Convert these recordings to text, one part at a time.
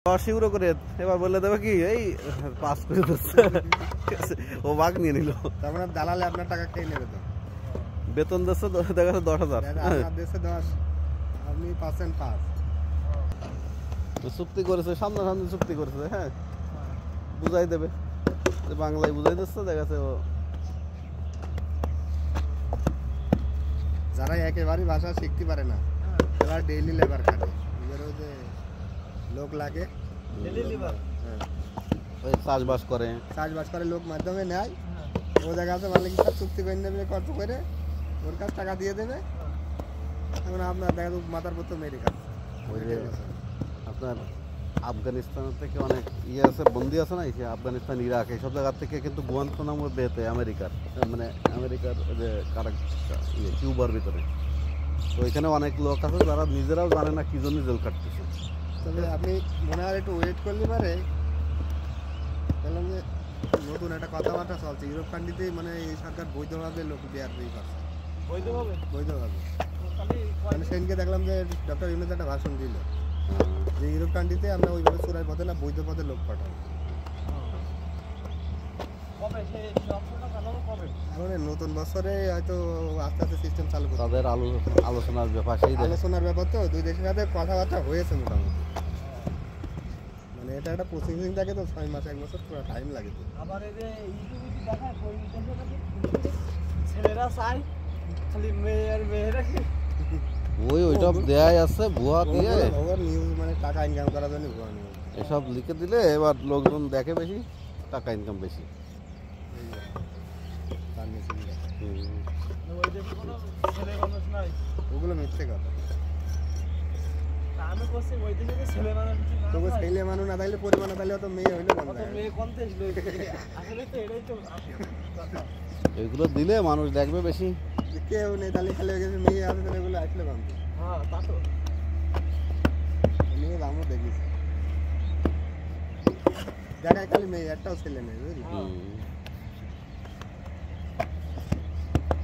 অসিগুলো করে এবার বললে দেবে কি এই পাস করে দিচ্ছে ও ভাগ নিয়ে নিল। তার মানে দালালে আপনার টাকা খেয়ে নেবে তো। বেতন দিচ্ছে দেখা যাচ্ছে 10,000, আপনার দেশে 10, আপনি পাচ্ছেন 5। চুক্তি করেছে, সামনাসামনি চুক্তি করেছে। হ্যাঁ, বুঝাই দেবে, বাংলায় বুঝাই দিচ্ছে। দেখা যাচ্ছে যারা একেবারেই ভাষা শিখতে পারে না তারা ডেইলি লেবার খাটে, নিজের ওই যে লোক লাগে ডেইলি লেবার, ওই চাষবাস করে লোক মাধ্যমে নেয়। ও জায়গা আছে মালিক সাথে চুক্তি করে নেবে, কত করে ওর কাছে টাকা দিয়ে দেবে। এখন আপনার দেখা যাচ্ছে মাথার পর তো মেরে খাচ্ছে। ওই যে আপনার আফগানিস্তান থেকে অনেক ইয়ে আছে, বন্দি আছে না, আফগানিস্তান, ইরাক, এইসব জায়গার থেকে কিন্তু গুয়ান্তানামো বেতে আমেরিকার, মানে আমেরিকার যে কারা কিউবার ভিতরে, তো ওইখানে অনেক লোক আছে যারা নিজেরাও জানে না কি জন্য জেল কাটতেছে। তবে আপনি মনে হয় একটু ওয়েট করলে পারে, বললাম যে নতুন একটা কথাবার্তা চলছে ইউরোপ কান্ট্রিতে, মানে এই সরকার বৈধভাবে লোক বিয়ার দিয়ে পাচ্ছে। বৈধভাবে মানে সেদিনকে দেখলাম যে ডক্টর ইউনূস একটা ভাষণ দিল যে ইউরোপ কান্ট্রিতে আমরা ওইভাবে চোরাই পথে না, বৈধ পথে লোক পাঠাবো। মানে নতুন বছরে হয়তো আস্তে আস্তে সিস্টেম চালু করবে। তাদের আলোচনার ব্যাপার, সেই আলোচনার ব্যাপার তো দুই দেশের সাথে কথাবার্তা হয়েছে মোটামুটি। মানে এটা একটা প্রসেসিং থাকে তো, 6 মাস 1 বছর পুরো টাইম লাগে তো। আবার এই যে ইউটিউবে দেখায় কোন দেশে নাকি ছেলেরা চাই খালি মেয়েরা ওইটা দেয়াই আছে ভুয়া দিয়ে, ওভার নিউজ, মানে টাকা ইনকাম করার জন্য ভুয়া নিউজ এসব লিখে দিলে এবার লোকজন দেখে বেশি, টাকা ইনকাম বেশি। ওগুলো মিথ্যে কথা। আমি বলছি ওই দেশে ছেলে মানুষ, তবু ছেলে মানুষ না থাকলে, পরিমাণ না থাকলে অত মেয়ে হইলো না, মেয়ে কম দেশ আসলে তো এটাই তো এগুলো দিলে মানুষ দেখবে বেশি। কেউ নেই তাহলে খালি হয়ে গেছে মেয়ে আছে, তাহলে এগুলো আসলে বানতো। হ্যাঁ, তা তো মেয়ে দামও দেখিস দেখায়, খালি মেয়ে, একটাও ছেলে নেই, বুঝলি?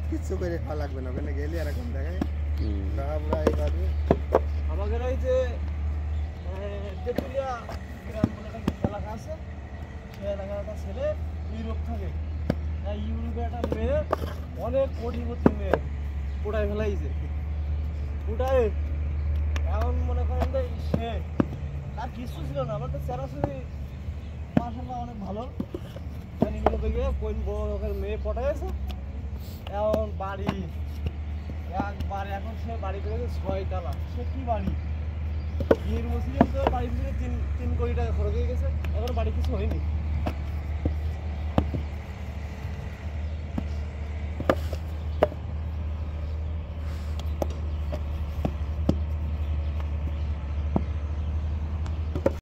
কিচ্ছু করে খাওয়া লাগবে না, ওখানে গেলে এরকম দেখায় পুরা এইভাবে। আমাদের ওই যে তেঁতুলিয়া গ্রাম বলে একটা এলাকা আছে, সেই এলাকার একটা ছেলে ইউরোপ থাকে, ইউরোপে একটা মেয়ে, অনেক কোটিপতি মেয়ে উঠাই ফেলাইছে, উঠাই এখন মনে করেন যে সে আর কিছু ছিল না, আমার তো চেরাচুরি মাশাআল্লাহ অনেক ভালো, ইউরোপে গিয়ে কোন বড় লোকের মেয়ে পটাইছে, এখন বাড়ি একবার, এখন সে বাড়ি করেছে 6 তলা। সে কি বাড়ি, বিয়ের মুসলিম তো বাড়ি থেকে 3 কোটি টাকা খরচ হয়ে গেছে, এখন বাড়ি কিছু হয়নি।